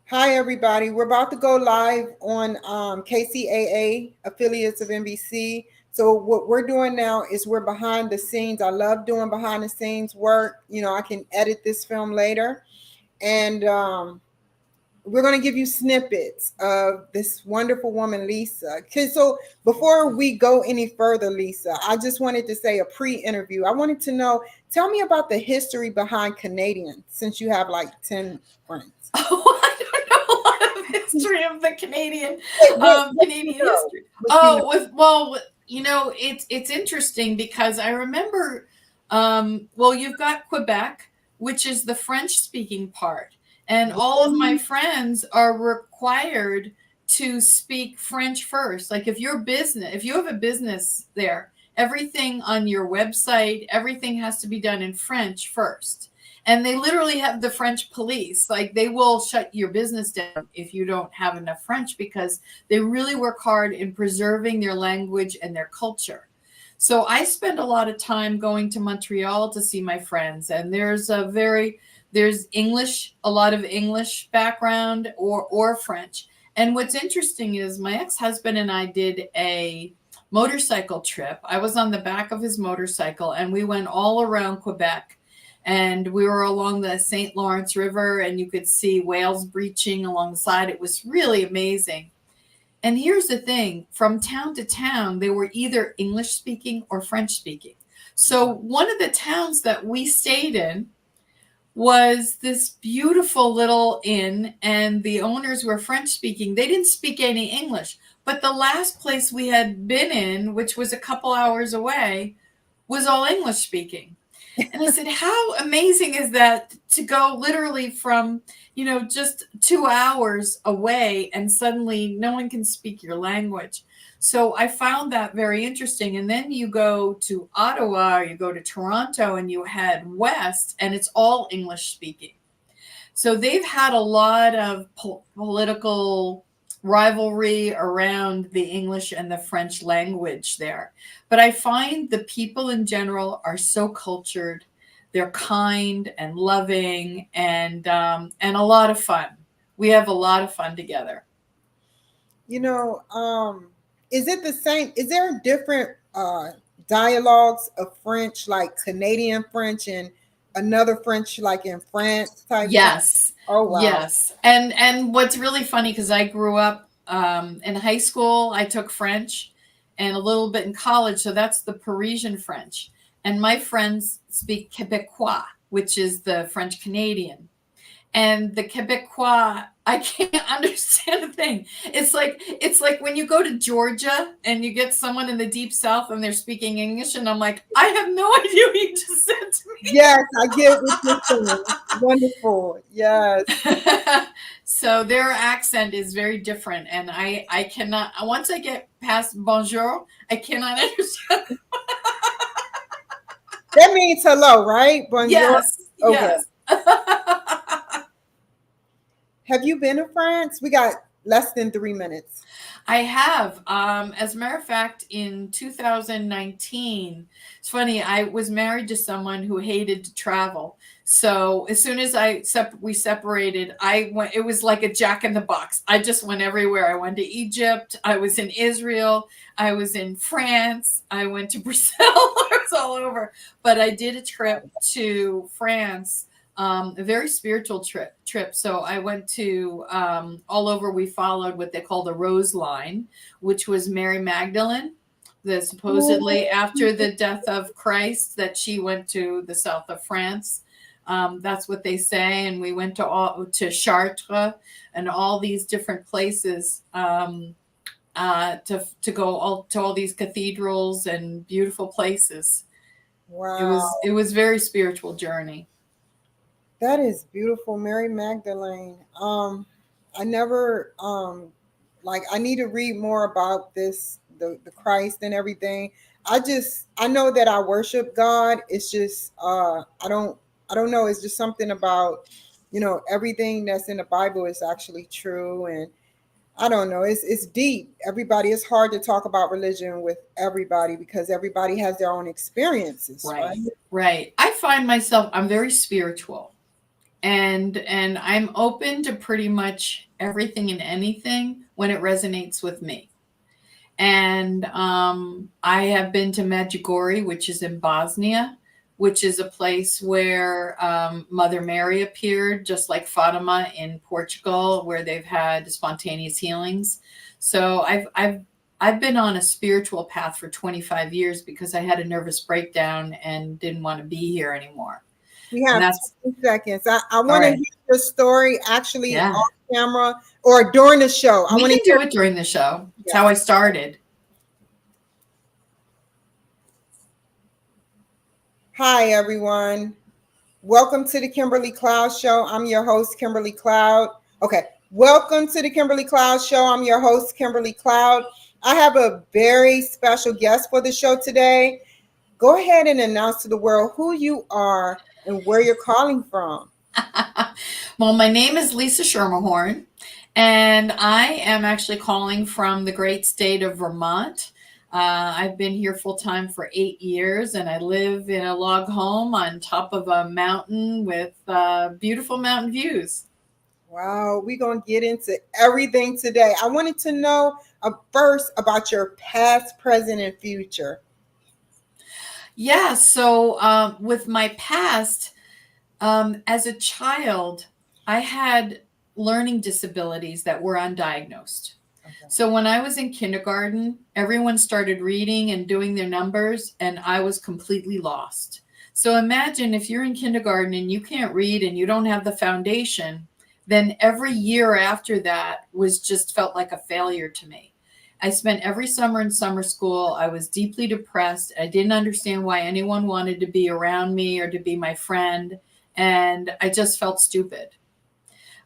Hi, everybody. We're about to go live on KCAA, affiliates of NBC. So, what we're doing now is we're behind the scenes. I love doing behind the scenes work. I can edit this film later. And we're going to give you snippets of this wonderful woman, Lisa. Okay, so before we go any further, Lisa, I just wanted to say a pre-interview. I wanted to know, tell me about the history behind Canadian, since you have like 10 friends. Oh, I don't know a lot of history of the Canadian history. It's interesting because I remember, you've got Quebec, which is the French speaking part, and all of my friends are required to speak French first. Like if you have a business there, everything on your website, everything has to be done in French first. And they literally have the French police. Like they will shut your business down if you don't have enough French, because they really work hard in preserving their language and their culture. So I spend a lot of time going to Montreal to see my friends, and there's English, a lot of English background or French. And what's interesting is my ex-husband and I did a motorcycle trip. I was on the back of his motorcycle and we went all around Quebec, and we were along the St. Lawrence River, and you could see whales breaching along the side. It was really amazing. And here's the thing, from town to town, they were either English speaking or French speaking. So one of the towns that we stayed in was this beautiful little inn, and the owners were French speaking. They didn't speak any English. But the last place we had been in, which was a couple hours away, was all English speaking. And I said, how amazing is that to go literally from, just 2 hours away, and suddenly no one can speak your language. So I found that very interesting. And then you go to Ottawa, or you go to Toronto, and you head west, and it's all English speaking. So they've had a lot of political rivalry around the English and the French language there. But I find the people in general are so cultured. They're kind and loving, and a lot of fun. We have a lot of fun together. You know, is it the same? Is there different dialogues of French, like Canadian French and another French, like in France type thing? Yes. Oh, wow. Yes. And what's really funny, because I grew up in high school, I took French and a little bit in college. So that's the Parisian French. And my friends speak Quebecois, which is the French Canadian. And the Quebecois, I can't understand a thing. It's like when you go to Georgia and you get someone in the deep south and they're speaking English, and I'm like, I have no idea what you just said to Yes, I get what you're saying. Wonderful. Yes. me. So their accent is very different, and I cannot, once I get past bonjour, I cannot understand. That means hello, right? Bonjour. Yes, Okay. yes. Have you been to France? We got less than 3 minutes. I have. As a matter of fact, in 2019, it's funny, I was married to someone who hated to travel. So as soon as we separated, I went, it was like a jack in the box. I just went everywhere. I went to Egypt. I was in Israel. I was in France. I went to Brazil. I was all over. But I did a trip to France, a very spiritual trip. So I went to all over. We followed what they call the Rose Line, which was Mary Magdalene. That supposedly after the death of Christ, that she went to the south of France. That's what they say. And we went to Chartres and all these different places, to go to all these cathedrals and beautiful places. Wow. It was very spiritual journey. That is beautiful, Mary Magdalene. I never like I need to read more about this, the Christ and everything. I know that I worship God. It's just I don't know, it's just something about, everything that's in the Bible is actually true, and I don't know, it's deep. Everybody, it's hard to talk about religion with everybody because everybody has their own experiences, right? Right, right. I find myself, I'm very spiritual. and I'm open to pretty much everything and anything when it resonates with me. And I have been to Medjugorje, which is in Bosnia, which is a place where Mother Mary appeared, just like Fatima in Portugal, where they've had spontaneous healings. So I've been on a spiritual path for 25 years because I had a nervous breakdown and didn't want to be here anymore. We And have that's 2 seconds. I all want to right. hear your story actually Yeah. on camera or during the show. I We want can to hear. do it during the show. It's Yeah. how I started. Hi, everyone. Welcome to the Kimberly Cloud Show. I'm your host, Kimberly Cloud. Okay. Welcome to the Kimberly Cloud Show. I'm your host, Kimberly Cloud. I have a very special guest for the show today. Go ahead and announce to the world who you are and where you're calling from. Well, my name is Lisa Schermerhorn, and I am actually calling from the great state of Vermont. I've been here full time for 8 years, and I live in a log home on top of a mountain with beautiful mountain views. Wow, we're going to get into everything today. I wanted to know first about your past, present, and future. Yeah, so with my past, as a child, I had learning disabilities that were undiagnosed. Okay. So when I was in kindergarten, everyone started reading and doing their numbers, and I was completely lost. So imagine if you're in kindergarten and you can't read and you don't have the foundation, then every year after that was just felt like a failure to me. I spent every summer in summer school. I was deeply depressed. I didn't understand why anyone wanted to be around me or to be my friend. And I just felt stupid.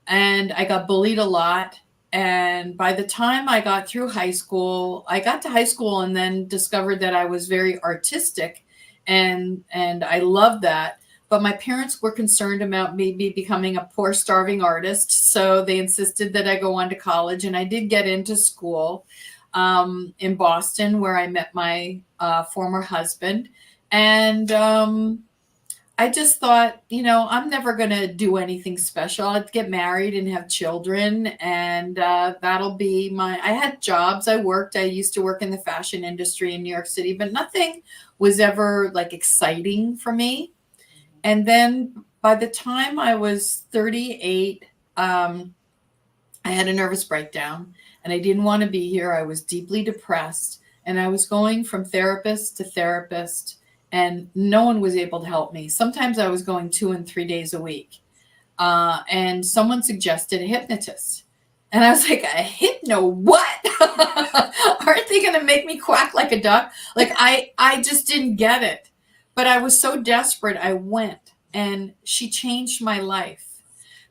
And I got bullied a lot. And by the time I got through high school, I got to high school and then discovered that I was very artistic, and I loved that. But my parents were concerned about me becoming a poor, starving artist. So they insisted that I go on to college. And I did get into school in Boston, where I met my former husband. And I just thought, I'm never going to do anything special. I'd get married and have children, and that'll be I had jobs. I used to work in the fashion industry in New York City, but nothing was ever like exciting for me. And then by the time I was 38, I had a nervous breakdown and I didn't want to be here. I was deeply depressed, and I was going from therapist to therapist, and no one was able to help me. Sometimes I was going 2 and 3 days a week. And someone suggested a hypnotist. And I was like, a hypno what? Aren't they going to make me quack like a duck? Like I just didn't get it. But I was so desperate, I went, and she changed my life.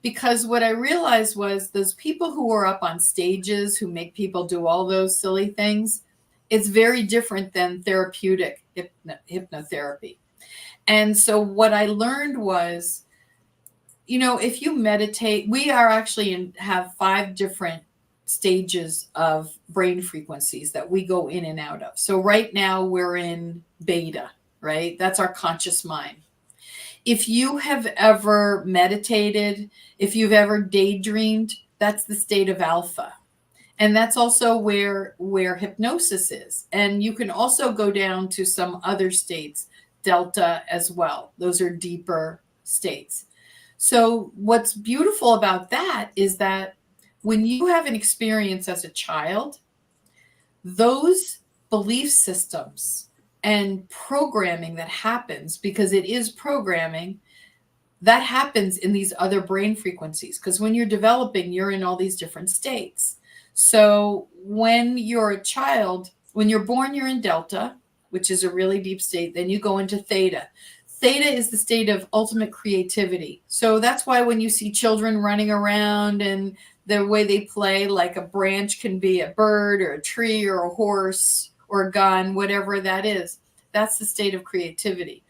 Because what I realized was those people who are up on stages who make people do all those silly things, it's very different than therapeutic hypnotherapy. And so what I learned was, if you meditate, we are actually have 5 different stages of brain frequencies that we go in and out of. So right now we're in beta, right? That's our conscious mind. If you have ever meditated, if you've ever daydreamed, that's the state of alpha. And that's also where hypnosis is. And you can also go down to some other states, delta as well. Those are deeper states. So what's beautiful about that is that when you have an experience as a child, those belief systems and programming that happens, because it is programming, that happens in these other brain frequencies. Because when you're developing, you're in all these different states. So when you're a child, when you're born, you're in delta, which is a really deep state. Then you go into theta. Theta is the state of ultimate creativity. So that's why when you see children running around and the way they play, like a branch can be a bird or a tree or a horse or a gun, whatever that is, that's the state of creativity.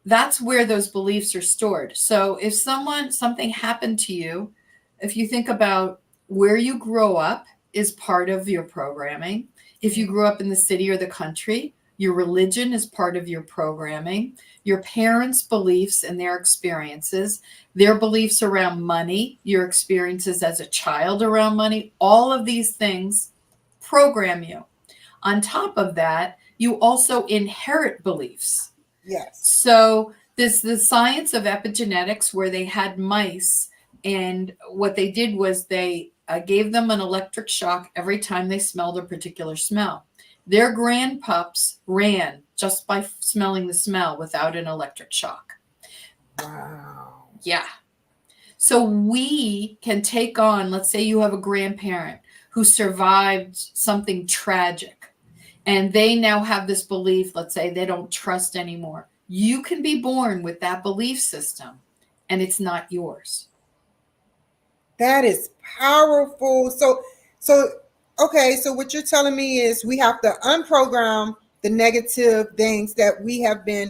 That's where those beliefs are stored. So if something happened to you, if you think about where you grow up is part of your programming. If you grew up in the city or the country, Your religion is part of your programming. Your parents' beliefs and their experiences, their beliefs around money, your experiences as a child around money, all of these things program you. On top of that, you also inherit beliefs. Yes. So this the science of epigenetics, where they had mice, and what they did was they gave them an electric shock every time they smelled a particular smell. Their grandpups ran just by smelling the smell without an electric shock. Wow. Yeah. So we can take on, let's say you have a grandparent who survived something tragic, and they now have this belief, let's say they don't trust anymore. You can be born with that belief system, and it's not yours. That is powerful. So okay, so what you're telling me is we have to unprogram the negative things that we have been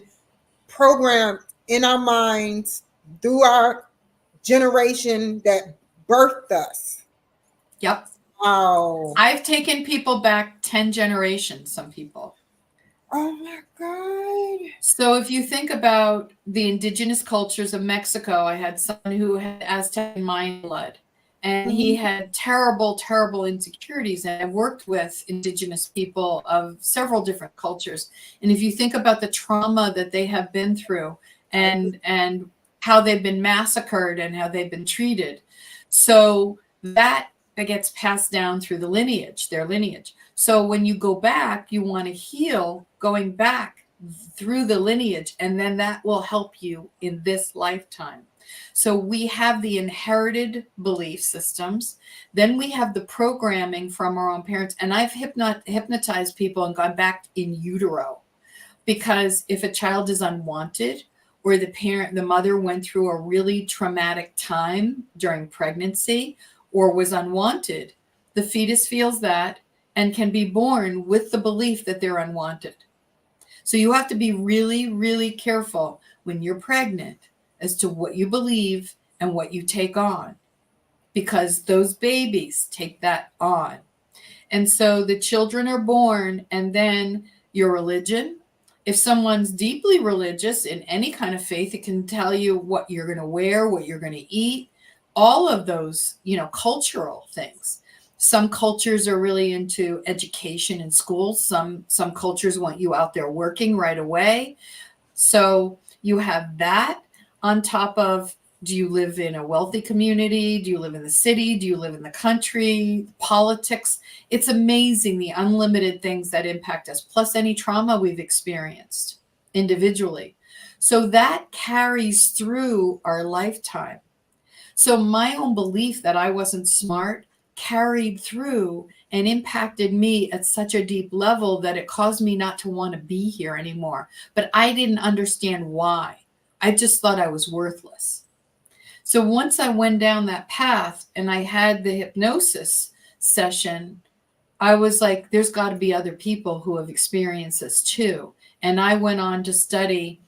programmed in our minds through our generation that birthed us. Yep. Wow. I've taken people back 10 generations, some people. Oh my God. So if you think about the indigenous cultures of Mexico, I had someone who had Aztec Mayan blood, and he had terrible, terrible insecurities. And I've worked with indigenous people of several different cultures. And if you think about the trauma that they have been through, and how they've been massacred and how they've been treated, so that gets passed down through the lineage, their lineage. So when you go back, you want to heal going back through the lineage, and then that will help you in this lifetime. So we have the inherited belief systems, then we have the programming from our own parents. And I've hypnotized people and gone back in utero, because if a child is unwanted, or the mother went through a really traumatic time during pregnancy or was unwanted, the fetus feels that and can be born with the belief that they're unwanted. So you have to be really, really careful when you're pregnant as to what you believe and what you take on, because those babies take that on. And so the children are born, and then your religion. If someone's deeply religious in any kind of faith, it can tell you what you're going to wear, what you're going to eat, all of those, cultural things. Some cultures are really into education in schools. Some cultures want you out there working right away. So you have that on top of, do you live in a wealthy community? Do you live in the city? Do you live in the country? Politics. It's amazing the unlimited things that impact us, plus any trauma we've experienced individually. So that carries through our lifetime. So my own belief that I wasn't smart carried through and impacted me at such a deep level that it caused me not to want to be here anymore. But I didn't understand why. I just thought I was worthless. So once I went down that path and I had the hypnosis session, I was like, there's got to be other people who have experienced this too. And I went on to study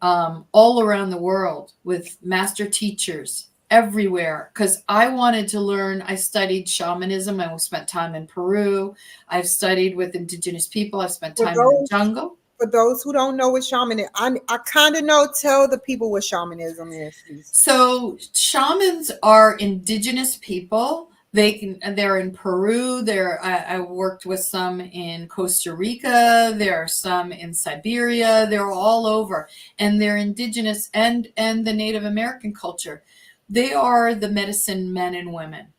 all around the world with master teachers everywhere, because I wanted to learn. I studied shamanism. I spent time in Peru. I've studied with indigenous people. I've spent time in the jungle. For those who don't know what shamanism, I kind of know. Tell the people what shamanism is, please. So shamans are indigenous people. They're in Peru. I worked with some in Costa Rica. There are some in Siberia. They're all over, and they're indigenous and the Native American culture. They are the medicine men and women.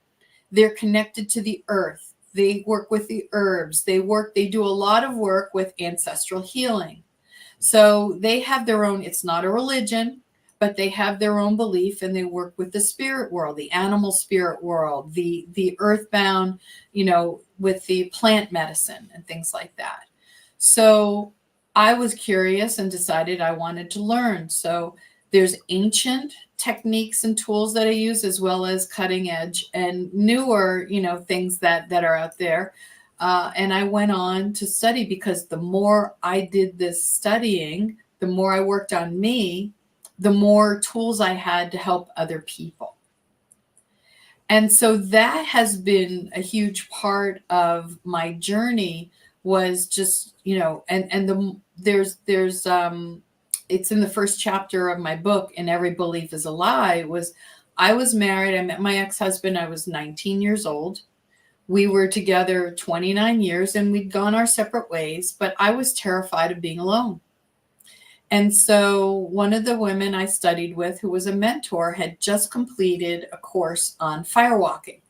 They're connected to the earth. They work with the herbs. They do a lot of work with ancestral healing. So they have their own, it's not a religion, but they have their own belief, and they work with the spirit world, the animal spirit world, the earthbound, with the plant medicine and things like that. So I was curious and decided I wanted to learn. So there's ancient techniques and tools that I use, as well as cutting edge and newer, things that are out there. And I went on to study, because the more I did this studying, the more I worked on me, the more tools I had to help other people. And so that has been a huge part of my journey was just, there's it's in the first chapter of my book, And Every Belief is a Lie. I was married. I met my ex-husband. I was 19 years old. We were together 29 years and we'd gone our separate ways, but I was terrified of being alone. And so one of the women I studied with, who was a mentor, had just completed a course on firewalking.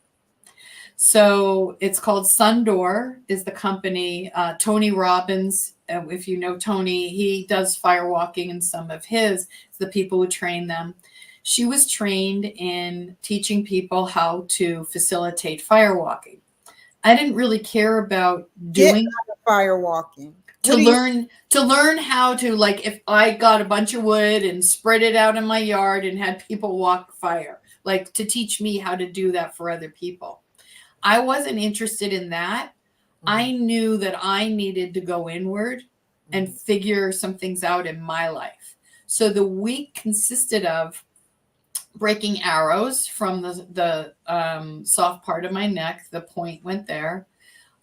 So it's called Sundoor is the company. Tony Robbins, if you know Tony, he does firewalking and some of his, the people who train them. She was trained in teaching people how to facilitate firewalking. I didn't really care about doing firewalking. To learn how to, like, if I got a bunch of wood and spread it out in my yard and had people walk fire, like to teach me how to do that for other people. I wasn't interested in that. Mm-hmm. I knew that I needed to go inward and figure some things out in my life. So the week consisted of breaking arrows from the soft part of my neck. The point went there.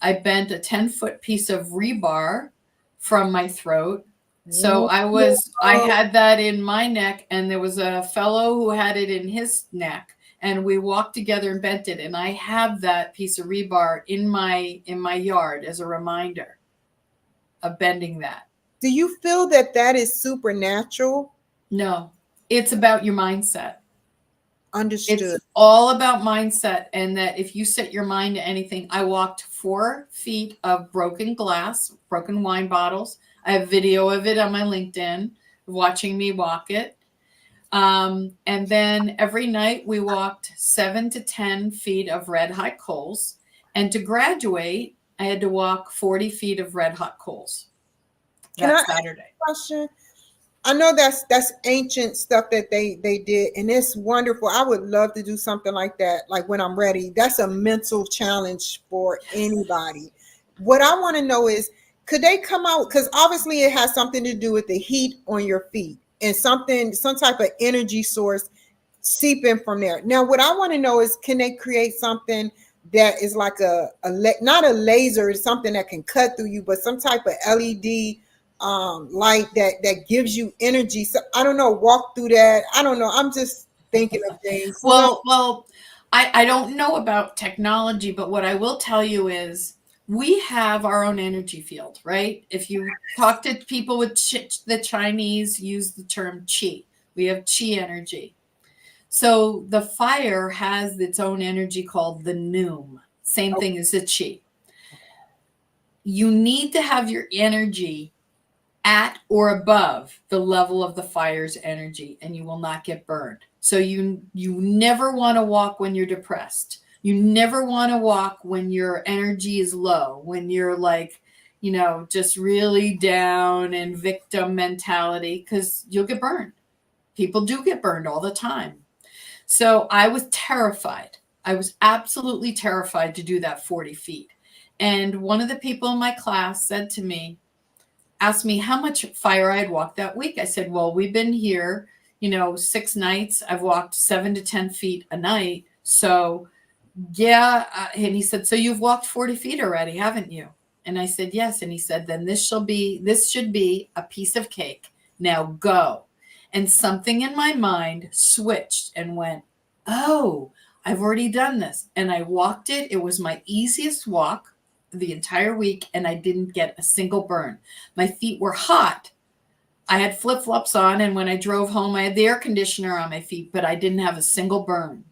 I bent a 10-foot piece of rebar from my throat. So I had that in my neck, and there was a fellow who had it in his neck, and we walked together and bent it. And I have that piece of rebar in my yard as a reminder of bending that. Do you feel that is supernatural? No, it's about your mindset. Understood. It's all about mindset, and that if you set your mind to anything. I walked 4 feet of broken glass, broken wine bottles. I have video of it on my LinkedIn, watching me walk it. And then every night we walked 7 to 10 feet of red hot coals. And to graduate, I had to walk 40 feet of red hot coals. Can I ask a question? I know that's ancient stuff that they did, and it's wonderful. I would love to do something like that, like when I'm ready. That's a mental challenge for anybody. What I want to know is, could they come out, because obviously it has something to do with the heat on your feet and some type of energy source seeping from there. Now, what I want to know is, can they create something that is like not a laser, it's something that can cut through you, but some type of LED light that gives you energy? So I don't know, walk through that. I don't know. I'm just thinking of things. Well, I don't know about technology, but what I will tell you is we have our own energy field, right? If you talk to people with the Chinese use the term qi. We have qi energy. So the fire has its own energy called the noom. Same thing as the qi. You need to have your energy at or above the level of the fire's energy, and you will not get burned. So you never want to walk when you're depressed. You never want to walk when your energy is low, when you're like, just really down and victim mentality, because you'll get burned. People do get burned all the time. So I was terrified. I was absolutely terrified to do that 40 feet. And one of the people in my class said to me, asked me how much fire I had walked that week. I said, well, we've been here, 6 nights. I've walked 7 to 10 feet a night. So yeah. And he said, so you've walked 40 feet already, haven't you? And I said, yes. And he said, then this should be a piece of cake. Now go. And something in my mind switched and went, oh, I've already done this. And I walked it. It was my easiest walk the entire week, and I didn't get a single burn. My feet were hot. I had flip-flops on, and when I drove home, I had the air conditioner on my feet, but I didn't have a single burn.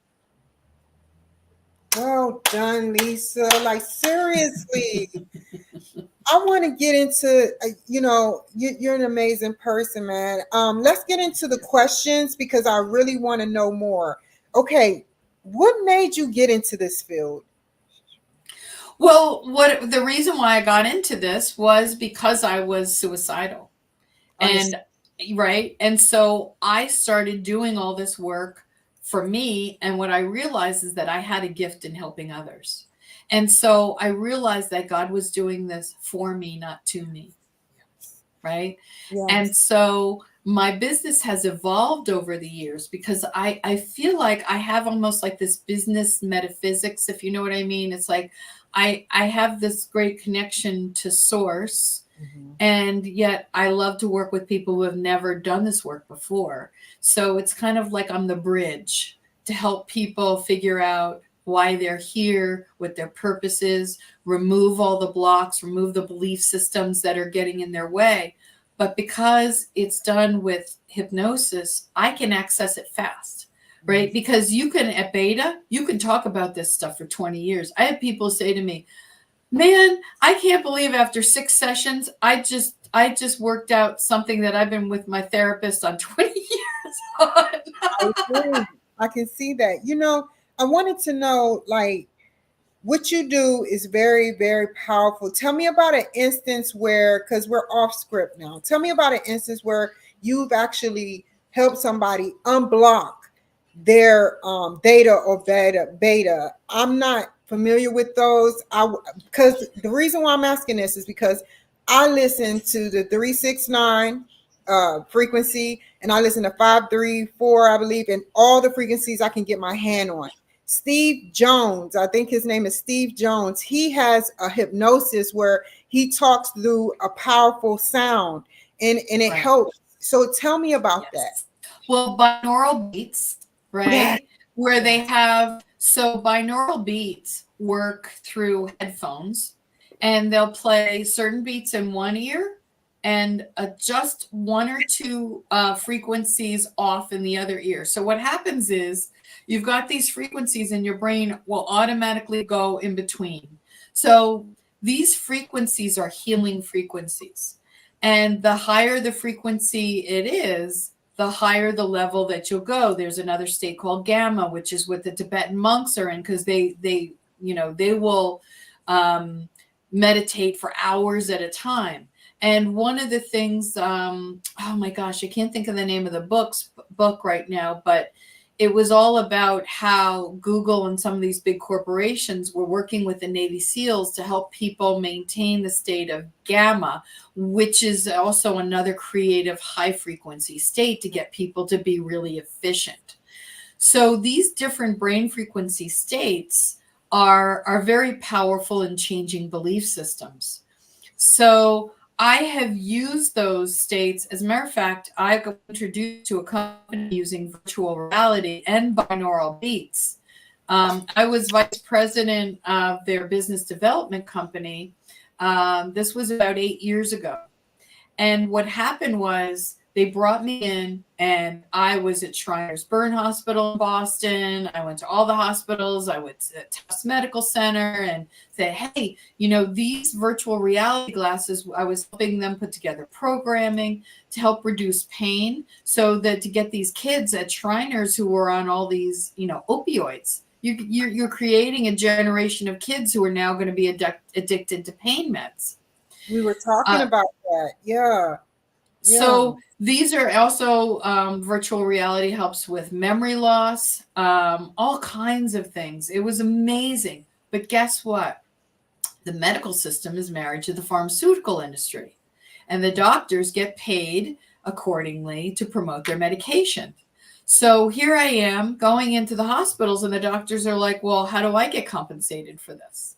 Well done, Lisa. Like, seriously. I want to get into, you're an amazing person, man. Let's get into the questions, because I really want to know more. Okay, what made you get into this field? Well, the reason why I got into this was because I was suicidal. And right. And so I started doing all this work for me. And what I realized is that I had a gift in helping others. And so I realized that God was doing this for me, not to me. Right. Yes. And so my business has evolved over the years because I feel like I have almost like this business metaphysics, if you know what I mean. It's like I have this great connection to source, and yet I love to work with people who have never done this work before. So it's kind of like I'm the bridge to help people figure out why they're here, what their purpose is, remove all the blocks, remove the belief systems that are getting in their way. But because it's done with hypnosis, I can access it fast, right? Because you can, at beta, you can talk about this stuff for 20 years. I have people say to me, man, I can't believe after 6 sessions, I just worked out something that I've been with my therapist on 20 years on. I agree. I can see that. I wanted to know, like, what you do is very, very powerful. Tell me about an instance where, because we're off script now, tell me about an instance where you've actually helped somebody unblock their theta or beta. I'm not familiar with those. Because the reason why I'm asking this is because I listen to the 369 frequency, and I listen to 534, I believe, and all the frequencies I can get my hand on. Steve Jones, I think his name is Steve Jones. He has a hypnosis where he talks through a powerful sound, and it helps. So tell me about that. Well, binaural beats, right? Yeah. Where they have, so binaural beats work through headphones, and they'll play certain beats in one ear and adjust 1 or 2 frequencies off in the other ear. So what happens is you've got these frequencies and your brain will automatically go in between. So these frequencies are healing frequencies. And the higher the frequency it is, the higher the level that you'll go. There's another state called gamma, which is what the Tibetan monks are in, because they will meditate for hours at a time. And one of the things, oh my gosh, I can't think of the name of the book right now, but it was all about how Google and some of these big corporations were working with the Navy SEALs to help people maintain the state of gamma, which is also another creative high frequency state to get people to be really efficient. So these different brain frequency states are very powerful in changing belief systems. So I have used those states. As a matter of fact, I got introduced to a company using virtual reality and binaural beats. I was vice president of their business development company. This was about 8 years ago. And what happened was they brought me in, and I was at Shriners Burn Hospital in Boston. I went to all the hospitals. I went to Tufts Medical Center and said, hey, these virtual reality glasses, I was helping them put together programming to help reduce pain, so that to get these kids at Shriners who were on all these, opioids, you're creating a generation of kids who are now going to be addicted to pain meds. We were talking about that. Yeah. So these are also virtual reality helps with memory loss, all kinds of things. It was amazing. But guess what? The medical system is married to the pharmaceutical industry, and the doctors get paid accordingly to promote their medication. So here I am going into the hospitals, and the doctors are like, well, how do I get compensated for this?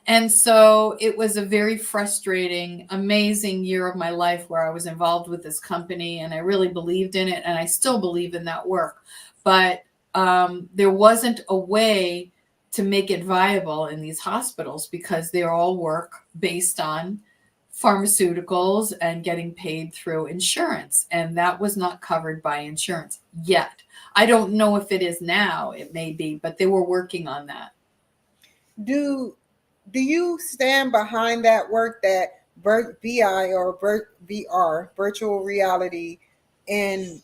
And so it was a very frustrating, amazing year of my life where I was involved with this company, and I really believed in it, and I still believe in that work. But there wasn't a way to make it viable in these hospitals because they all work based on pharmaceuticals and getting paid through insurance. And that was not covered by insurance yet. I don't know if it is now. It may be, but they were working on that. Do you stand behind that work, that VI or VR, virtual reality, and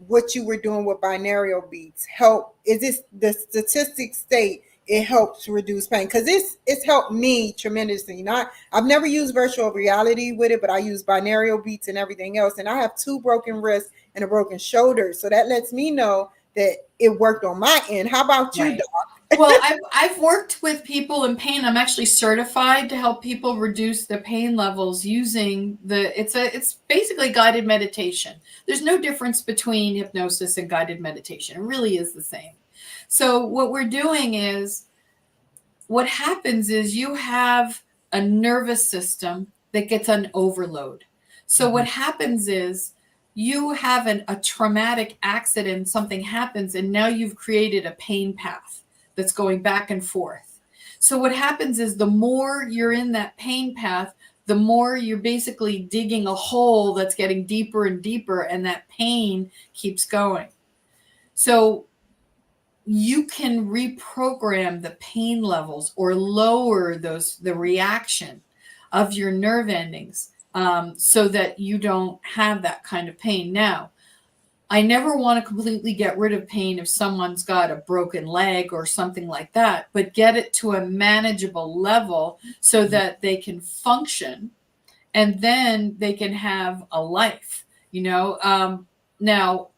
what you were doing with binaural beats help? Is this the statistics state it helps reduce pain? Because it's helped me tremendously. I've never used virtual reality with it, but I use binaural beats and everything else. And I have 2 broken wrists and a broken shoulder. So that lets me know that it worked on my end. How about you, Doc? Well, I've worked with people in pain. I'm actually certified to help people reduce their pain levels using it's basically guided meditation. There's no difference between hypnosis and guided meditation. It really is the same. So what we're doing is, what happens is you have a nervous system that gets an overload. So what happens is you have a traumatic accident, something happens, and now you've created a pain path that's going back and forth. So what happens is the more you're in that pain path, the more you're basically digging a hole that's getting deeper and deeper, and that pain keeps going. So you can reprogram the pain levels or lower the reaction of your nerve endings, so that you don't have that kind of pain. Now, I never want to completely get rid of pain if someone's got a broken leg or something like that, but get it to a manageable level so that they can function, and then they can have a life, Now,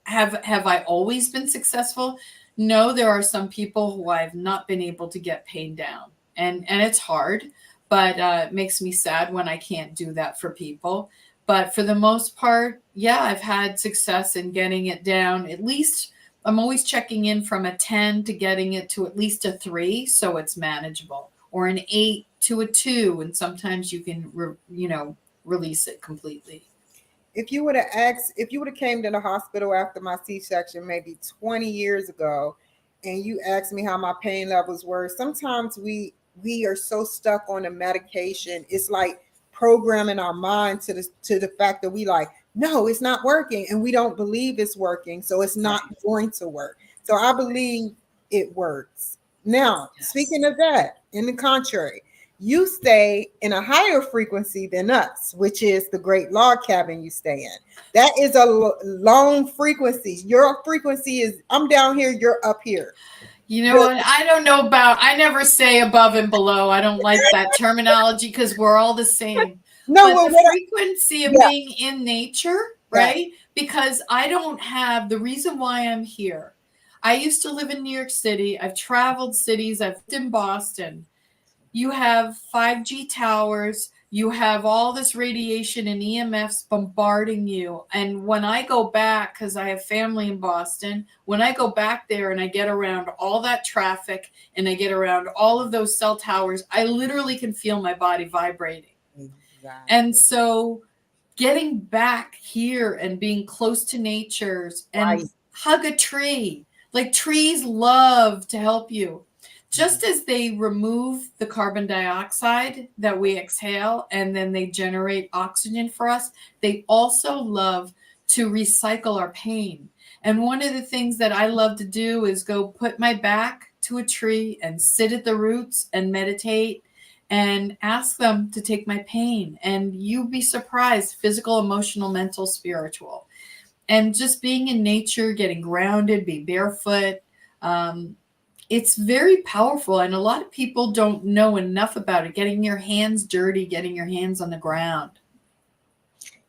have I always been successful? No, there are some people who I've not been able to get pain down, and it's hard, but it makes me sad when I can't do that for people. But for the most part, yeah, I've had success in getting it down. At least I'm always checking in from a 10 to getting it to at least a 3, so it's manageable, or an 8 to a 2, and sometimes you can, release it completely. If you would have came to the hospital after my C-section maybe 20 years ago, and you asked me how my pain levels were, sometimes we are so stuck on the medication. It's like programming our mind to the fact that we like, no, it's not working, and we don't believe it's working, so it's not going to work. So I believe it works. Now, speaking of that, in the contrary, you stay in a higher frequency than us, which is the great log cabin you stay in. That is a long frequency. Your frequency is, I'm down here, you're up here. You know what? I don't know about, I never say above and below. I don't like that terminology because we're all the same. No, But well, the frequency of yeah, being in nature, right? Because I don't have the reason why I'm here. I used to live in New York City. I've traveled cities. I've lived in Boston. You have 5G towers, you have all this radiation and EMFs bombarding you. And when I go back, because I have family in Boston, when I go back there and I get around all that traffic and I get around all of those cell towers, I literally can feel my body vibrating. exactly. And so getting back here and being close to nature's and hug a tree, like trees love to help you. Just as they remove the carbon dioxide that we exhale and then they generate oxygen for us, they also love to recycle our pain. And one of the things that I love to do is go put my back to a tree and sit at the roots and meditate and ask them to take my pain. And you'd be surprised, physical, emotional, mental, spiritual. And just being in nature, getting grounded, be barefoot. It's very powerful. And a lot of people don't know enough about it. Getting your hands dirty, getting your hands on the ground.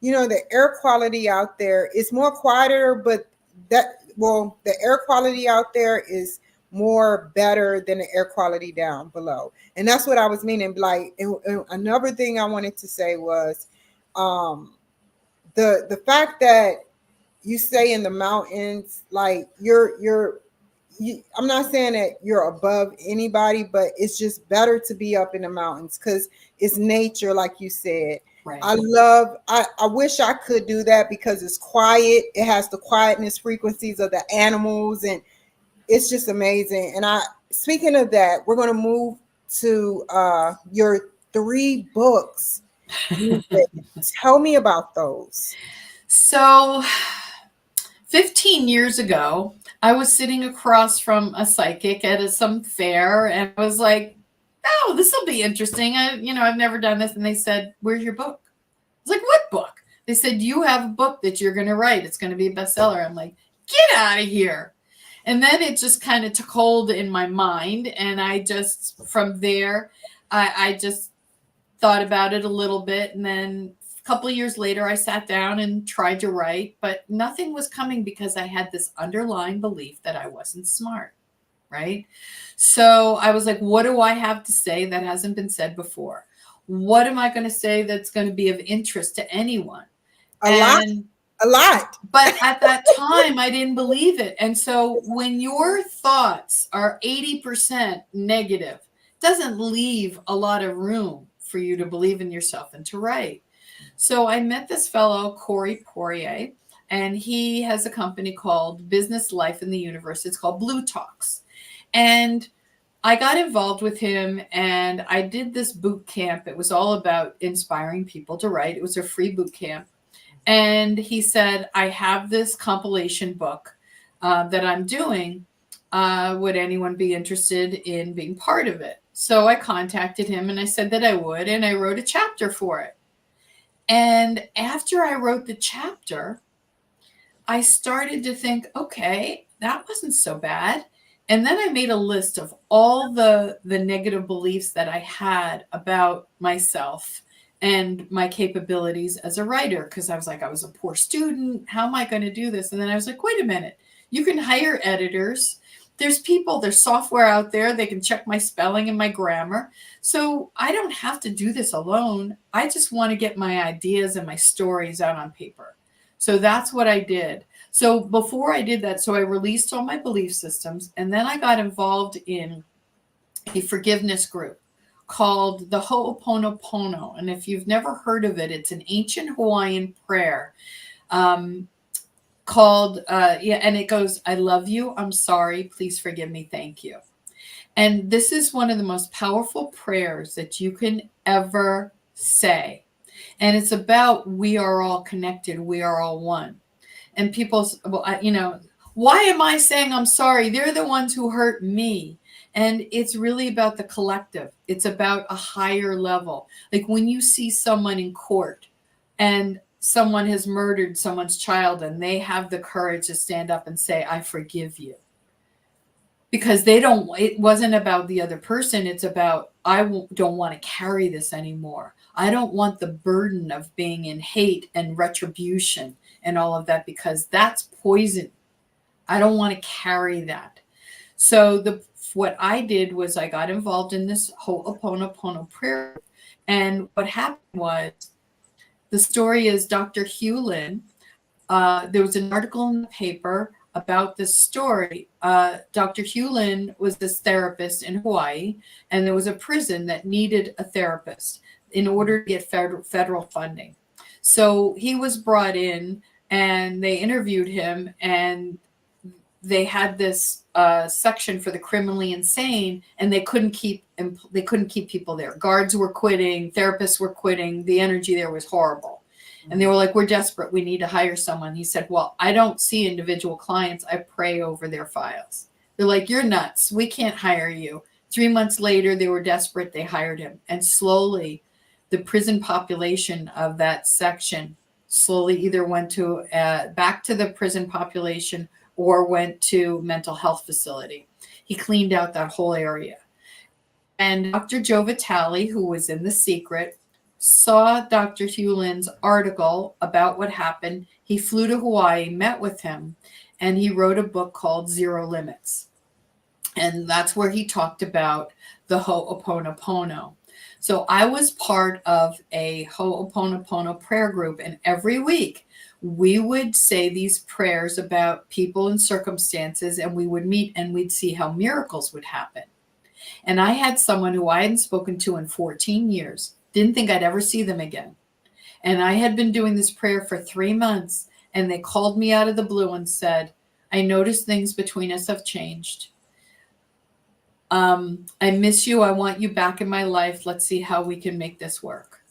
The air quality out there is more quieter, but the air quality out there is more better than the air quality down below. And that's what I was meaning. Like, and another thing I wanted to say was the fact that you stay in the mountains, like I'm not saying that you're above anybody, but it's just better to be up in the mountains because it's nature, like you said. Right. I wish I could do that because it's quiet. It has the quietness frequencies of the animals, and it's just amazing. And speaking of that, we're going to move to your 3 books. Tell me about those. So 15 years ago, I was sitting across from a psychic at some fair, and I was like, oh, this will be interesting. I've never done this. And they said, where's your book? I was like, what book? They said, you have a book that you're going to write. It's going to be a bestseller. I'm like, get out of here. And then it just kind of took hold in my mind. And I just, from there, I just thought about it a little bit. And then a couple of years later, I sat down and tried to write, but nothing was coming because I had this underlying belief that I wasn't smart, right? So I was like, what do I have to say that hasn't been said before? What am I going to say that's going to be of interest to anyone? A lot. A lot. But at that time, I didn't believe it. And so when your thoughts are 80% negative, it doesn't leave a lot of room for you to believe in yourself and to write. So I met this fellow, Corey Poirier, and he has a company called Business Life in the Universe. It's called Blue Talks. And I got involved with him and I did this boot camp. It was all about inspiring people to write. It was a free boot camp. And he said, I have this compilation book that I'm doing. Would anyone be interested in being part of it? So I contacted him and I said that I would, and I wrote a chapter for it. And after I wrote the chapter, I started to think, okay, that wasn't so bad. And then I made a list of all the negative beliefs that I had about myself and my capabilities as a writer, because I was like, I was a poor student. How am I going to do this? And then I was like, wait a minute, you can hire editors. There's people, there's software out there. They can check my spelling and my grammar. So I don't have to do this alone. I just want to get my ideas and my stories out on paper. So that's what I did. So before I did that, so I released all my belief systems, and then I got involved in a forgiveness group called the Ho'oponopono. And if you've never heard of it, it's an ancient Hawaiian prayer called, and it goes, I love you, I'm sorry, please forgive me, thank you. And this is one of the most powerful prayers that you can ever say. And it's about, we are all connected, we are all one. And people, well, why am I saying I'm sorry? They're the ones who hurt me. And it's really about the collective. It's about a higher level. Like when you see someone in court and someone has murdered someone's child and they have the courage to stand up and say, I forgive you. Because it wasn't about the other person. It's about, I don't want to carry this anymore. I don't want the burden of being in hate and retribution and all of that, because that's poison. I don't want to carry that. So what I did was I got involved in this Ho'oponopono prayer. And what happened was, the story is Dr. Hewlin, there was an article in the paper about this story. Dr. Hewlin was this therapist in Hawaii, and there was a prison that needed a therapist in order to get federal funding. So he was brought in and they interviewed him, and they had this section for the criminally insane, and they couldn't keep people there. Guards were quitting, therapists were quitting. The energy there was horrible. And they were like, we're desperate. We need to hire someone. He said, well, I don't see individual clients. I pray over their files. They're like, you're nuts. We can't hire you. 3 months later, they were desperate. They hired him. And slowly, the prison population of that section slowly either went to back to the prison population or went to mental health facility. He cleaned out that whole area. And Dr. Joe Vitale, who was in The Secret, saw Dr. Hewlin's article about what happened. He flew to Hawaii, met with him, and he wrote a book called Zero Limits. And that's where he talked about the Ho'oponopono. So I was part of a Ho'oponopono prayer group, and every week we would say these prayers about people and circumstances, and we would meet and we'd see how miracles would happen. And I had someone who I hadn't spoken to in 14 years. Didn't think I'd ever see them again. And I had been doing this prayer for 3 months, and they called me out of the blue and said, I noticed things between us have changed. I miss you. I want you back in my life. Let's see how we can make this work.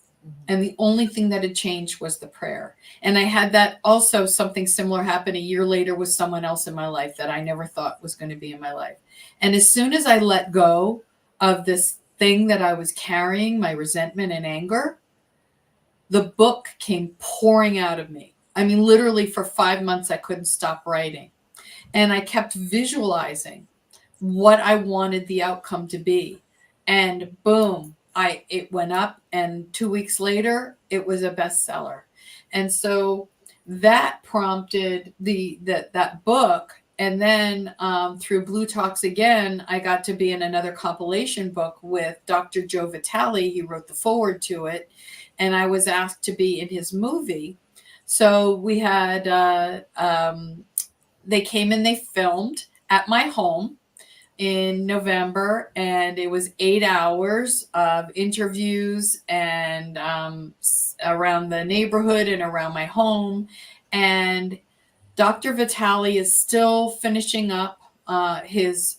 And the only thing that had changed was the prayer. And I had that also, something similar happen a year later with someone else in my life that I never thought was going to be in my life. And as soon as I let go of this thing that I was carrying, my resentment and anger, the book came pouring out of me. I mean, literally for 5 months, I couldn't stop writing. And I kept visualizing what I wanted the outcome to be. And boom, it went up, and 2 weeks later, it was a bestseller. And so that prompted that book And then through Blue Talks again, I got to be in another compilation book with Dr. Joe Vitale. He wrote the foreword to it. And I was asked to be in his movie. So we had, they came and they filmed at my home in November, and it was 8 hours of interviews and around the neighborhood and around my home. And Dr. Vitale is still finishing up his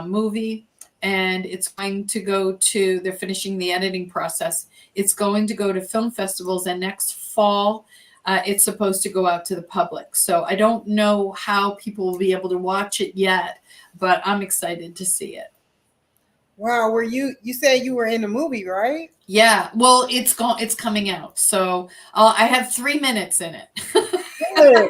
movie, and it's going to go to, they're finishing the editing process. It's going to go to film festivals, and next fall, it's supposed to go out to the public. So I don't know how people will be able to watch it yet, but I'm excited to see it. Wow, you said you were in the movie, right? Yeah, well, it's coming out. So I have 3 minutes in it. Good.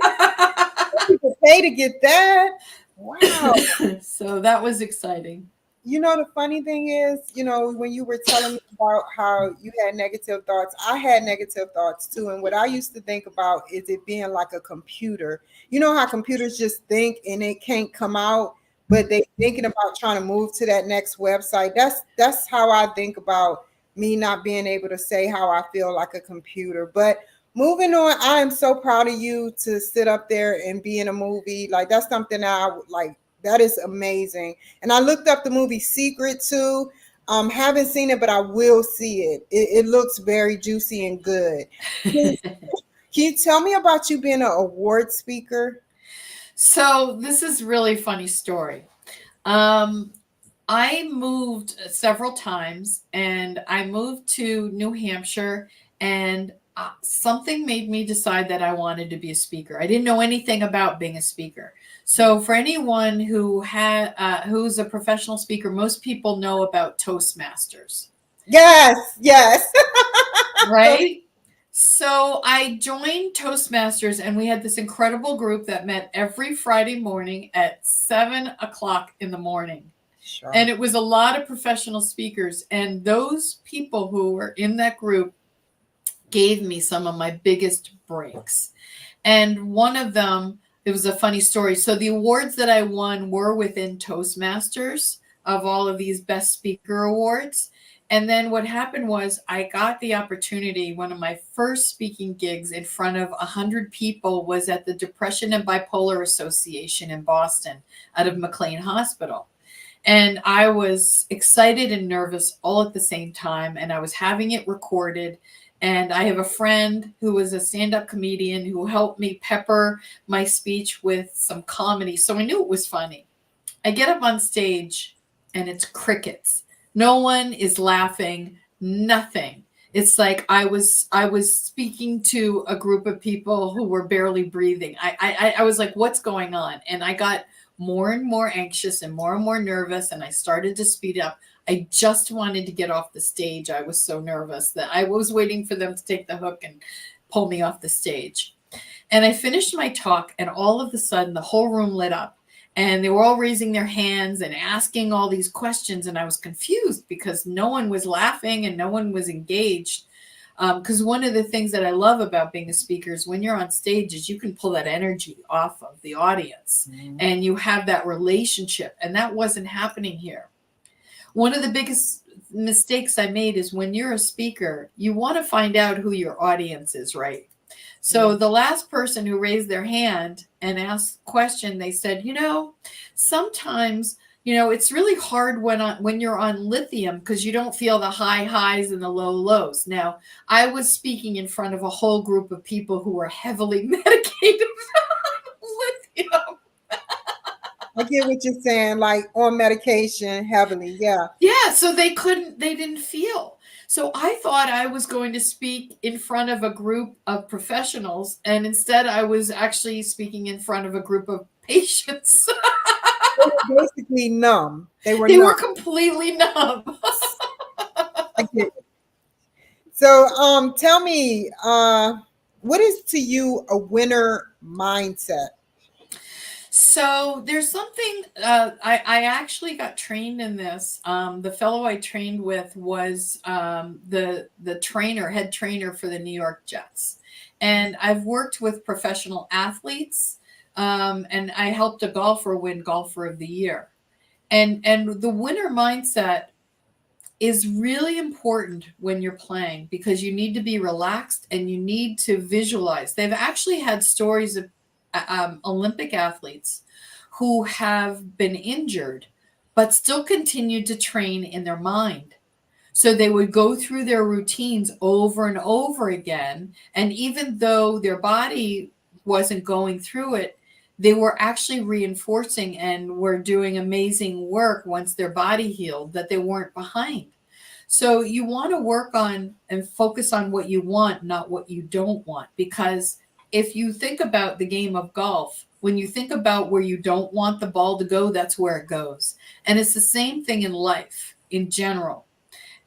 People pay to get that. Wow. So that was exciting. The funny thing is, when you were telling me about how you had negative thoughts, I had negative thoughts too. And what I used to think about is it being like a computer. You know how computers just think and it can't come out, but they thinking about trying to move to that next website. That's how I think about me not being able to say how I feel like a computer. But moving on, I am so proud of you to sit up there and be in a movie. Like, that's something that I would like. That is amazing. And I looked up the movie Secret too. Haven't seen it, but I will see it. It looks very juicy and good. Can you tell me about you being an award speaker? So this is really funny story. I moved several times, and I moved to New Hampshire, and something made me decide that I wanted to be a speaker. I didn't know anything about being a speaker. So for anyone who's a professional speaker, most people know about Toastmasters. Yes. Right? So I joined Toastmasters, and we had this incredible group that met every Friday morning at 7:00 in the morning. Sure. And it was a lot of professional speakers. And those people who were in that group gave me some of my biggest breaks. And one of them, it was a funny story. So the awards that I won were within Toastmasters, of all of these best speaker awards. And then what happened was I got the opportunity. One of my first speaking gigs in front of 100 people was at the Depression and Bipolar Association in Boston, out of McLean Hospital. And I was excited and nervous all at the same time. And I was having it recorded. And I have a friend who was a stand-up comedian who helped me pepper my speech with some comedy. So I knew it was funny. I get up on stage and it's crickets. No one is laughing, nothing. It's like I was speaking to a group of people who were barely breathing. I was like, what's going on? And I got more and more anxious and more nervous, and I started to speed up. I just wanted to get off the stage. I was so nervous that I was waiting for them to take the hook and pull me off the stage. And I finished my talk, and all of a sudden the whole room lit up, and they were all raising their hands and asking all these questions. And I was confused because no one was laughing and no one was engaged. Because one of the things that I love about being a speaker is when you're on stage is you can pull that energy off of the audience, and you have that relationship. And that wasn't happening here. One of the biggest mistakes I made is when you're a speaker, you want to find out who your audience is, right? So the last person who raised their hand and asked a question, they said, sometimes, it's really hard when you're on lithium because you don't feel the high highs and the low lows. Now, I was speaking in front of a whole group of people who were heavily medicated on lithium. I get what you're saying, like on medication heavily. Yeah. Yeah. So they didn't feel. So I thought I was going to speak in front of a group of professionals, and instead I was actually speaking in front of a group of patients. They were basically numb. They were completely numb. I get it. So tell me, what is to you a winner mindset? So there's something, I actually got trained in this. The fellow I trained with was the head trainer for the New York Jets. And I've worked with professional athletes And I helped a golfer win Golfer of the Year. And the winner mindset is really important when you're playing, because you need to be relaxed and you need to visualize. They've actually had stories of Olympic athletes who have been injured but still continued to train in their mind. So they would go through their routines over and over again. And even though their body wasn't going through it, they were actually reinforcing and were doing amazing work once their body healed, that they weren't behind. So you want to work on and focus on what you want, not what you don't want. Because if you think about the game of golf, when you think about where you don't want the ball to go, that's where it goes. And it's the same thing in life in general.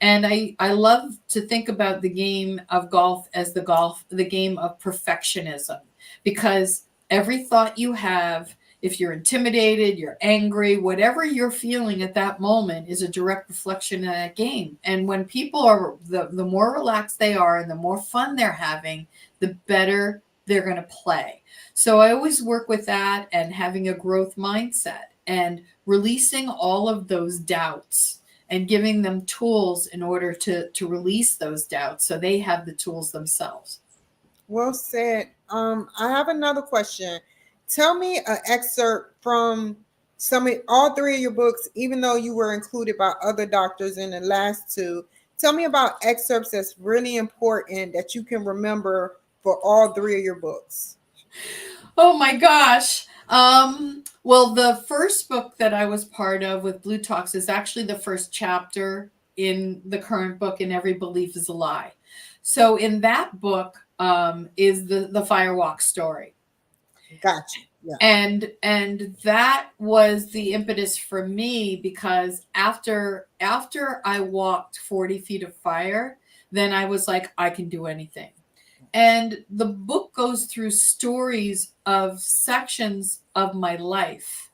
And I love to think about the game of golf as the game of perfectionism, because every thought you have, if you're intimidated, you're angry, whatever you're feeling at that moment is a direct reflection of that game. And when people are, the more relaxed they are and the more fun they're having, the better they're going to play. So I always work with that and having a growth mindset and releasing all of those doubts and giving them tools in order to release those doubts so they have the tools themselves. Well said. I have another question. Tell me an excerpt from all three of your books, even though you were included by other doctors in the last two. Tell me about excerpts that's really important that you can remember for all three of your books. Oh my gosh. Well, the first book that I was part of with Blue Talks is actually the first chapter in the current book, "And Every Belief is a Lie." So in that book is the Firewalk story. Gotcha. Yeah. And that was the impetus for me, because after I walked 40 feet of fire, then I was like, I can do anything. And the book goes through stories of sections of my life,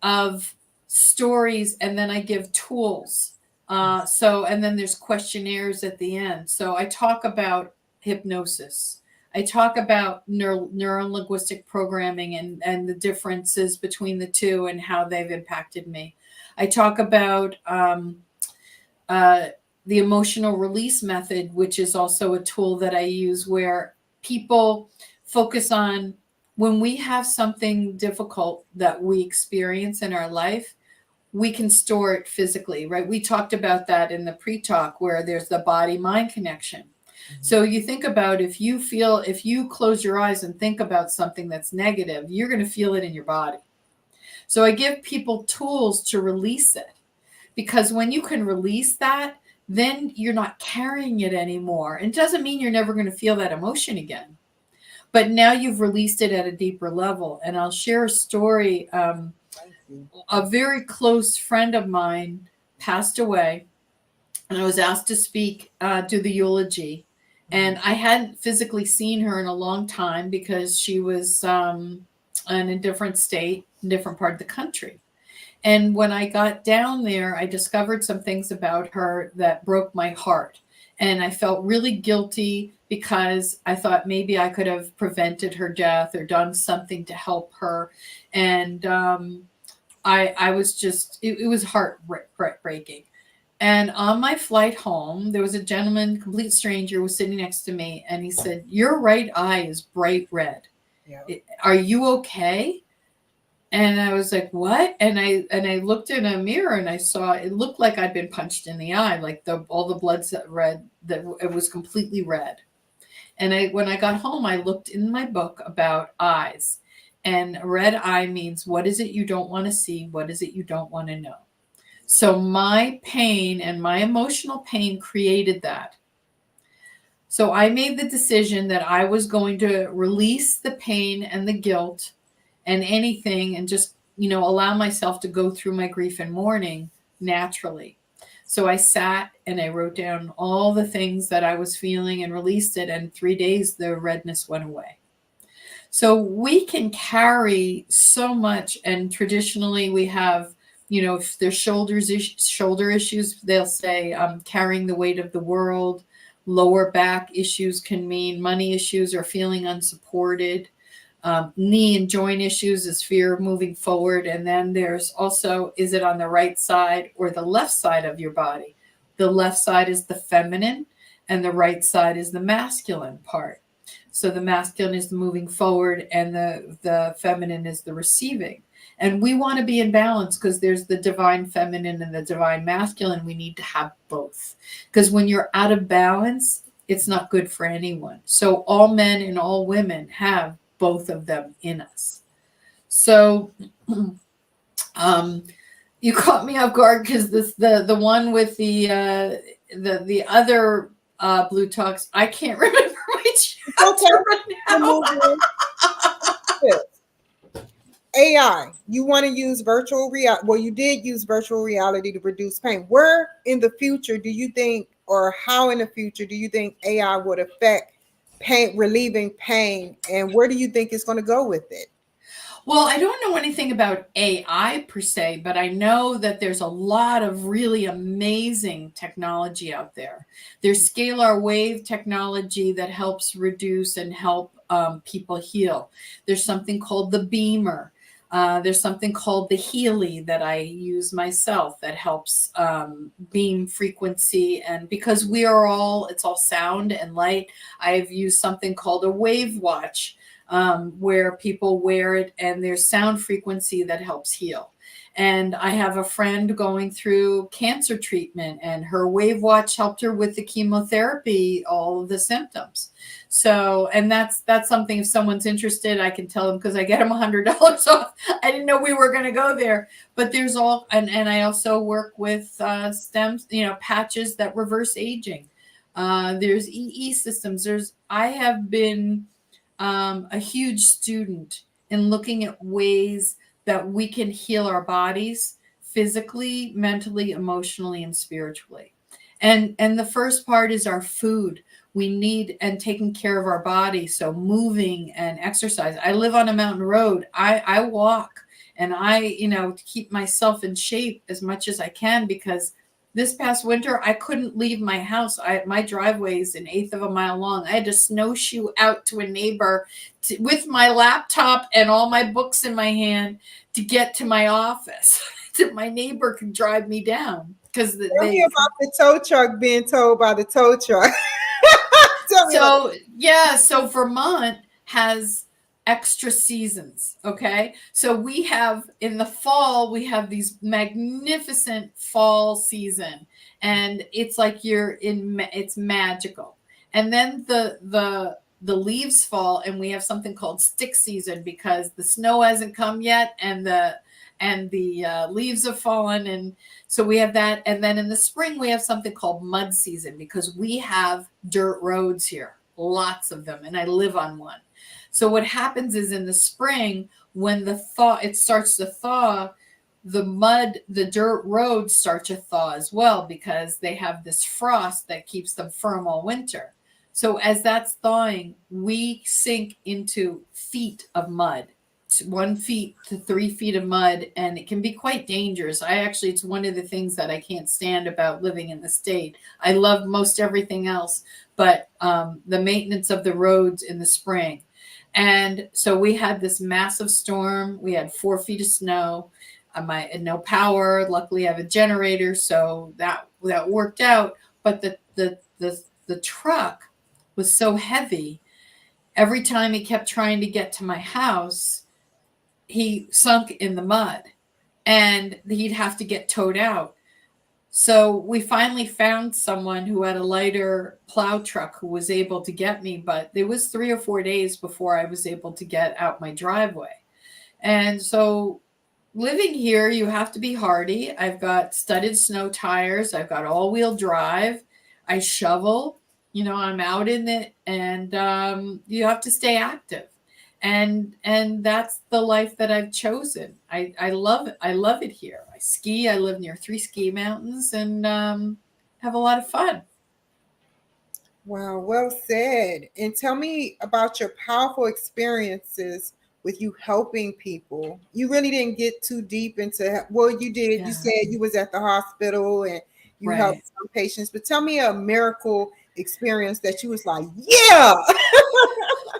of stories, and then I give tools. And then there's questionnaires at the end. So I talk about hypnosis. I talk about neuro-linguistic programming and the differences between the two and how they've impacted me. I talk about the emotional release method, which is also a tool that I use, where people focus on when we have something difficult that we experience in our life, we can store it physically, right? We talked about that in the pre-talk, where there's the body-mind connection. So you think about, if you close your eyes and think about something that's negative, you're going to feel it in your body. So I give people tools to release it, because when you can release that, then you're not carrying it anymore. It doesn't mean you're never going to feel that emotion again, but now you've released it at a deeper level. And I'll share a story. A very close friend of mine passed away, and I was asked to speak, do the eulogy. And I hadn't physically seen her in a long time, because she was in a different state, different part of the country. And when I got down there, I discovered some things about her that broke my heart. And I felt really guilty, because I thought maybe I could have prevented her death or done something to help her. And I was just, it was heartbreaking. And on my flight home, there was a gentleman, complete stranger, was sitting next to me. And he said, "Your right eye is bright red. Yeah. Are you okay?" And I was like, "What?" And I looked in a mirror and I saw it looked like I'd been punched in the eye, like all the blood's red, that it was completely red. And when I got home, I looked in my book about eyes. And red eye means, what is it you don't want to see? What is it you don't want to know? So my pain and my emotional pain created that. So I made the decision that I was going to release the pain and the guilt and anything, and just, allow myself to go through my grief and mourning naturally. So I sat and I wrote down all the things that I was feeling and released it. And in 3 days, the redness went away. So we can carry so much. And traditionally we have, if there's shoulder issues, they'll say carrying the weight of the world. Lower back issues can mean money issues or feeling unsupported. knee and joint issues is fear of moving forward. And then there's also, is it on the right side or the left side of your body? The left side is the feminine and the right side is the masculine part. So the masculine is the moving forward and the feminine is the receiving. And we want to be in balance because there's the divine feminine and the divine masculine. We need to have both. Because when you're out of balance, it's not good for anyone. So all men and all women have both of them in us. So you caught me off guard because the one with the other blue talks, I can't remember which chapter right now. AI, you want to use virtual reality. Well, you did use virtual reality to reduce pain. Where in the future do you think, or how in the future do you think AI would affect pain, relieving pain, and where do you think it's going to go with it? Well, I don't know anything about AI per se, but I know that there's a lot of really amazing technology out there. There's scalar wave technology that helps reduce and help people heal. There's something called the beamer. There's something called the Healy that I use myself that helps beam frequency. And because we are all, it's all sound and light, I've used something called a wave watch where people wear it and there's sound frequency that helps heal. And I have a friend going through cancer treatment and her wave watch helped her with the chemotherapy, all of the symptoms. So, and that's something, if someone's interested, I can tell them because I get them $100 off. I didn't know we were going to go there, but there's all, and I also work with stems, patches that reverse aging. There's EE systems. I have been a huge student in looking at ways that we can heal our bodies physically, mentally, emotionally, and spiritually. And the first part is our food. We need and taking care of our body. So moving and exercise. I live on a mountain road. I walk and I, to keep myself in shape as much as I can because this past winter, I couldn't leave my house. My driveway is 1/8 of a mile long. I had to snowshoe out to a neighbor with my laptop and all my books in my hand to get to my office. My neighbor could drive me down because Tell me about the tow truck being towed by the tow truck. So Vermont has extra seasons. Okay. So we have in the fall, we have these magnificent fall season and it's like it's magical. And then the leaves fall and we have something called stick season because the snow hasn't come yet and the leaves have fallen. And so we have that. And then in the spring, we have something called mud season because we have dirt roads here, lots of them. And I live on one. So what happens is in the spring, when it starts to thaw, the dirt roads start to thaw as well because they have this frost that keeps them firm all winter. So as that's thawing, we sink into feet of mud, 1 feet to 3 feet of mud, and it can be quite dangerous. It's one of the things that I can't stand about living in the state. I love most everything else, but the maintenance of the roads in the spring. And so we had this massive storm. We had 4 feet of snow. I had no power. Luckily, I have a generator, so that worked out. But the truck was so heavy. Every time he kept trying to get to my house, he sunk in the mud, and he'd have to get towed out. So we finally found someone who had a lighter plow truck who was able to get me, but it was 3 or 4 days before I was able to get out my driveway. And so living here, you have to be hardy. I've got studded snow tires. I've got all-wheel drive. I shovel. I'm out in it, and you have to stay active. And that's the life that I've chosen. I love it. I love it here. I ski. I live near 3 ski mountains and have a lot of fun. Wow, well said. And tell me about your powerful experiences with you helping people. You really didn't get too deep into, well, you did. Yeah. You said you was at the hospital and you helped some patients, but tell me a miracle experience that you was like, yeah.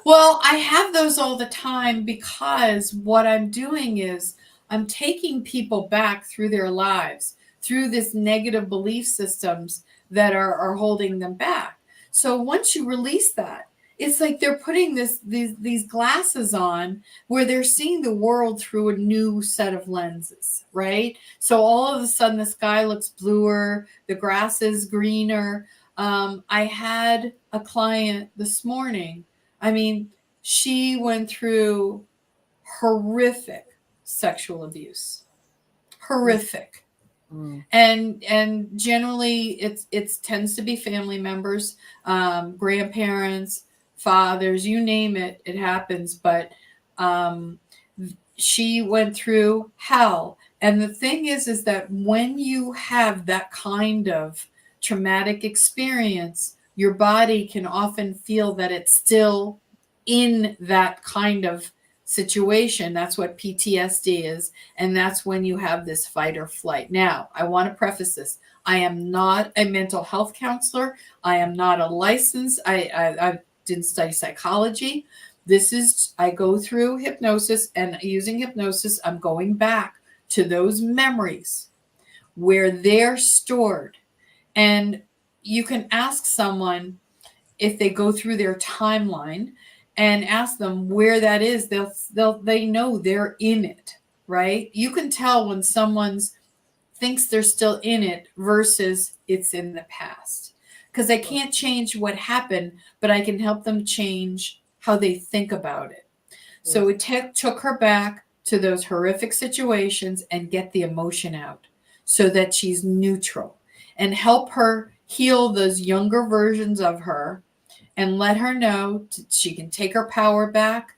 Well, I have those all the time because what I'm doing is I'm taking people back through their lives, through this negative belief systems that are holding them back. So once you release that, it's like they're putting these glasses on where they're seeing the world through a new set of lenses, right? So all of a sudden the sky looks bluer, the grass is greener. I had a client this morning. I mean, she went through horrific sexual abuse. Horrific. Mm. And generally it's tends to be family members, grandparents, fathers, you name it, it happens. But um, she went through hell. And the thing is that when you have that kind of traumatic experience, your body can often feel that it's still in that kind of situation. That's what PTSD is. And that's when you have this fight or flight. Now, I want to preface this. I am not a mental health counselor. I am not a licensed, I didn't study psychology. This is, I go through hypnosis, and using hypnosis, I'm going back to those memories where they're stored. And you can ask someone if they go through their timeline and ask them where that is, they know they're in it, right? You can tell when someone's thinks they're still in it versus it's in the past. Because I can't change what happened, but I can help them change how they think about it. So it took her back to those horrific situations and get the emotion out so that she's neutral, and help her heal those younger versions of her and let her know she can take her power back,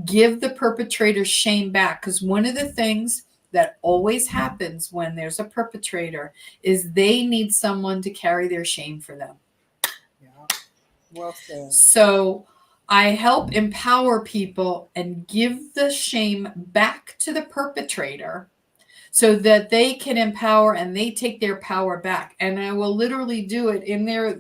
give the perpetrator shame back. Because one of the things that always happens when there's a perpetrator is they need someone to carry their shame for them. Yeah. Well said. So I help empower people and give the shame back to the perpetrator so that they can empower and they take their power back. And I will literally do it in their,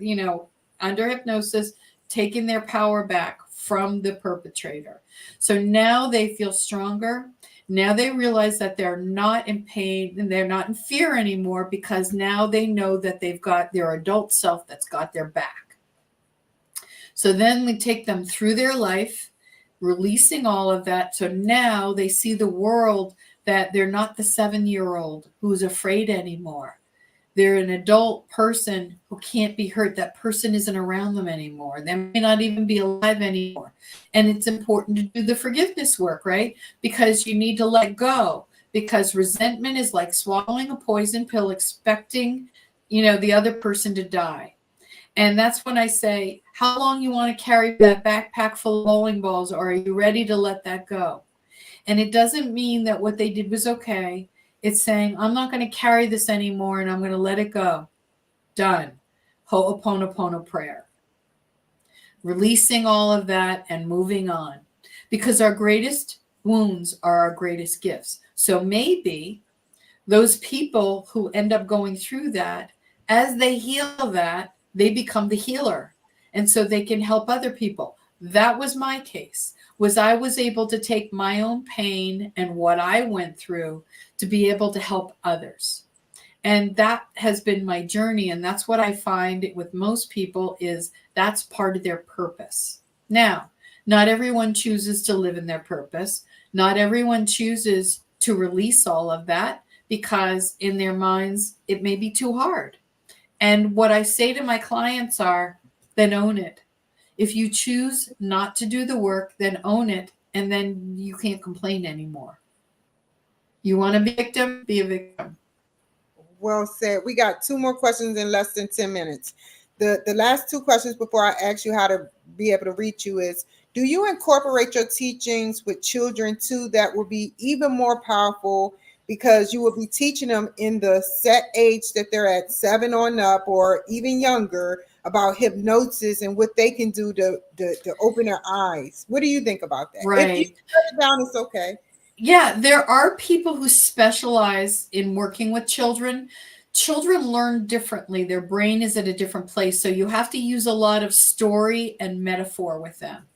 under hypnosis, taking their power back from the perpetrator. So now they feel stronger. Now they realize that they're not in pain and they're not in fear anymore, because now they know that they've got their adult self that's got their back. So then we take them through their life, releasing all of that. So now they see the world that they're not the 7-year-old who's afraid anymore. They're an adult person who can't be hurt. That person isn't around them anymore. They may not even be alive anymore. And it's important to do the forgiveness work, right? Because you need to let go. Because resentment is like swallowing a poison pill, expecting, the other person to die. And that's when I say, how long you want to carry that backpack full of bowling balls, or are you ready to let that go? And it doesn't mean that what they did was okay. It's saying, I'm not going to carry this anymore and I'm going to let it go. Done. Ho'oponopono prayer. Releasing all of that and moving on. Because our greatest wounds are our greatest gifts. So maybe those people who end up going through that, as they heal that, they become the healer. And so they can help other people. That was my case. I was able to take my own pain and what I went through to be able to help others. And that has been my journey. And that's what I find with most people, is that's part of their purpose. Now, not everyone chooses to live in their purpose. Not everyone chooses to release all of that, because in their minds, it may be too hard. And what I say to my clients are, then own it. If you choose not to do the work, then own it, and then you can't complain anymore. You want to be a victim? Be a victim. Well said. We got 2 more questions in less than 10 minutes. The last 2 questions before I ask you how to be able to reach you is, do you incorporate your teachings with children too? That will be even more powerful, because you will be teaching them in the set age that they're at, 7 on up or even younger, about hypnosis and what they can do to open their eyes. What do you think about that? Right. If you shut it down, it's okay. Yeah, there are people who specialize in working with children. Children learn differently. Their brain is at a different place. So you have to use a lot of story and metaphor with them.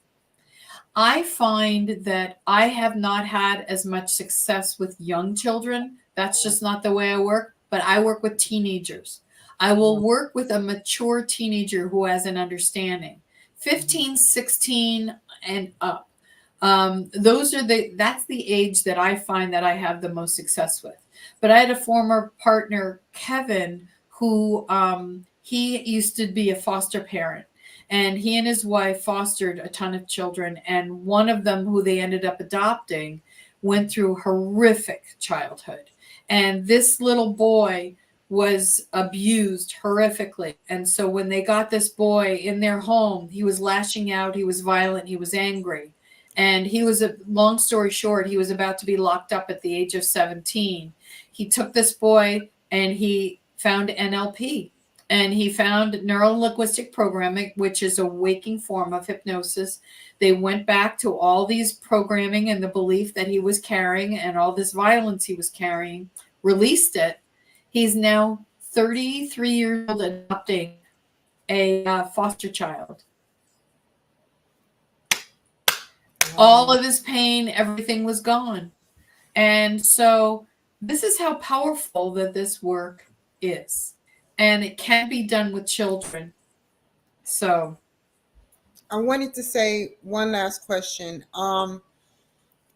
I find that I have not had as much success with young children. That's just not the way I work, but I work with teenagers. I will work with a mature teenager who has an understanding. 15, 16 and up. That's the age that I find that I have the most success with. But I had a former partner, Kevin, who he used to be a foster parent, and he and his wife fostered a ton of children, and one of them, who they ended up adopting, went through horrific childhood. And this little boy was abused horrifically. And so when they got this boy in their home, he was lashing out, he was violent, he was angry. And he was, a long story short, he was about to be locked up at the age of 17. He took this boy and he found NLP, and he found Neuro Linguistic programming, which is a waking form of hypnosis. They went back to all these programming and the belief that he was carrying and all this violence he was carrying, released it. He's now 33 years old, adopting a foster child. All of his pain, everything was gone. And so this is how powerful that this work is. And it can be done with children. So I wanted to say one last question.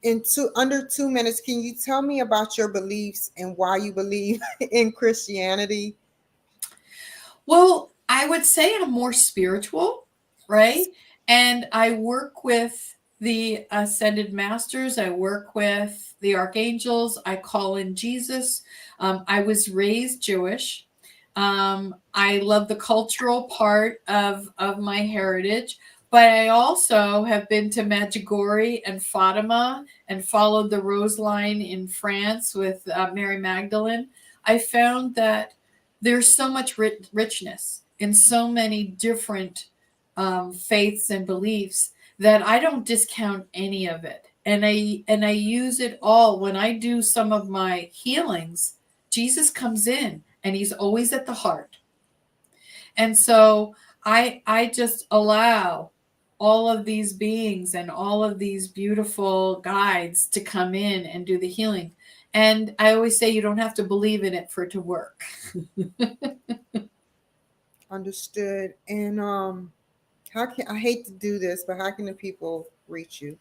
In under 2 minutes, can you tell me about your beliefs and why you believe in Christianity? Well, I would say I'm more spiritual, right? And I work with the ascended masters. I work with the archangels. I call in Jesus. I was raised Jewish. I love the cultural part of my heritage, but I also have been to Medjugorje and Fatima and followed the Rose Line in France with Mary Magdalene. I found that there's so much richness in so many different faiths and beliefs that I don't discount any of it. And I use it all when I do some of my healings. Jesus comes in and he's always at the heart. And so I just allow all of these beings and all of these beautiful guides to come in and do the healing. And I always say you don't have to believe in it for it to work. Understood. And how can, I hate to do this, but how can the people reach you?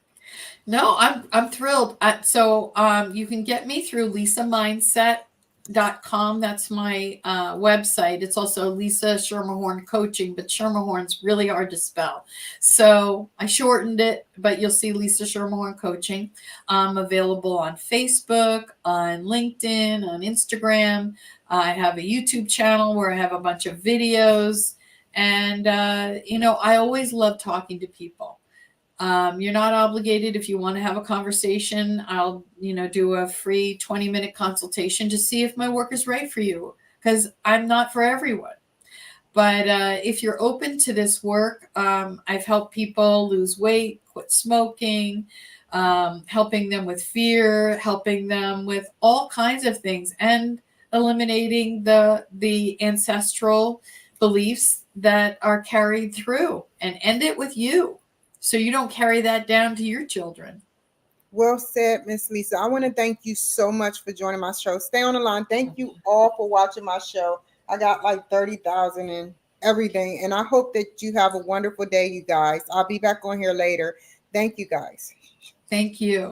No, I'm thrilled. So you can get me through lisamindset.com. That's my website. It's also Lisa Schermerhorn Coaching, but Schermerhorn's really hard to spell. So I shortened it, but you'll see Lisa Schermerhorn Coaching. I'm available on Facebook, on LinkedIn, on Instagram. I have a YouTube channel where I have a bunch of videos. And, I always love talking to people. You're not obligated. If you want to have a conversation, I'll, do a free 20-minute consultation to see if my work is right for you, because I'm not for everyone. But if you're open to this work, I've helped people lose weight, quit smoking, helping them with fear, helping them with all kinds of things, and eliminating the ancestral beliefs that are carried through, and end it with you, so you don't carry that down to your children. Well said, Miss Lisa. I want to thank you so much for joining my show. Stay on the line. Thank you all for watching my show. I got like 30,000 and everything. And I hope that you have a wonderful day, you guys. I'll be back on here later. Thank you, guys. Thank you.